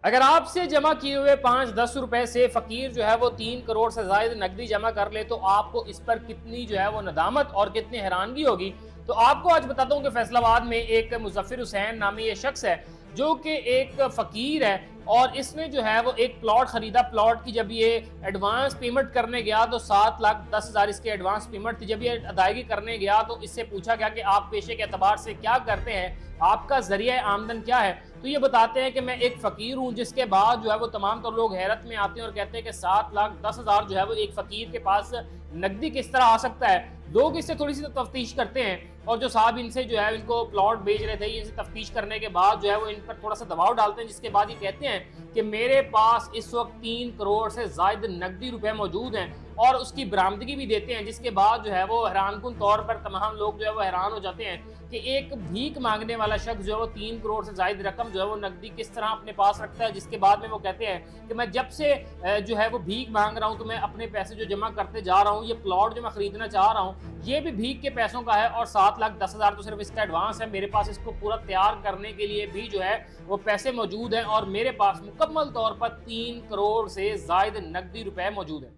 अगर आपसे जमा किए हुए 5-10 रुपए से फकीर जो है वो 3 करोड़ से ज्यादा नकदी जमा कर ले तो आपको इस पर कितनी जो है वो नदामत और कितनी हैरानगी होगी। तो आपको आज बताता हूँ कि फैसलाबाद में एक मुजफ्फर हुसैन नामी ये शख्स है जो कि एक फकीर है और इसने जो है वो एक प्लॉट खरीदा। प्लॉट की जब ये एडवांस पेमेंट करने गया तो 7,10,000 इसके एडवांस पेमेंट थी। जब ये अदायगी करने गया तो इससे पूछा गया कि आप पेशे के एतबार से क्या करते हैं, आपका जरिया आमदन क्या है। तो ये बताते हैं कि मैं एक फ़कीर हूँ। जिसके बाद जो है वो तमाम तो लोग हैरत में आते हैं और कहते हैं कि 7,10,000 जो है वो एक फ़कीर के पास नकदी किस तरह आ सकता है। लोग इससे थोड़ी सी तफ्तीश करते हैं और जो साहब इनसे जो है इनको प्लॉट बेच रहे थे इनसे तफ्तीश करने के बाद जो है वो इन पर थोड़ा सा दबाव डालते हैं, जिसके बाद ये कहते हैं कि मेरे पास इस वक्त 3 करोड़ से ज़ायद नकदी रुपए मौजूद हैं और उसकी बरामदगी भी देते हैं। जिसके बाद जो है वो हैरानकुन तौर पर तमाम लोग जो है वो हैरान हो जाते हैं कि एक भीख मांगने वाला शख्स जो है वो 3 करोड़ से ज़ायद रकम जो है वो नकदी किस तरह अपने पास रखता है। जिसके बाद में वो कहते हैं कि मैं जब से जो है वो भीख मांग रहा हूँ तो मैं अपने पैसे जो जमा करते जा रहा हूँ, ये प्लॉट जो मैं खरीदना चाह रहा हूँ ये भी भीख के पैसों का है और 7,10,000 तो सिर्फ इसका एडवांस है। मेरे पास इसको पूरा तैयार करने के लिए भी जो है वो पैसे मौजूद हैं और मेरे पास मुकम्मल तौर पर 3 करोड़ से ज़ायद नकदी रुपए मौजूद हैं।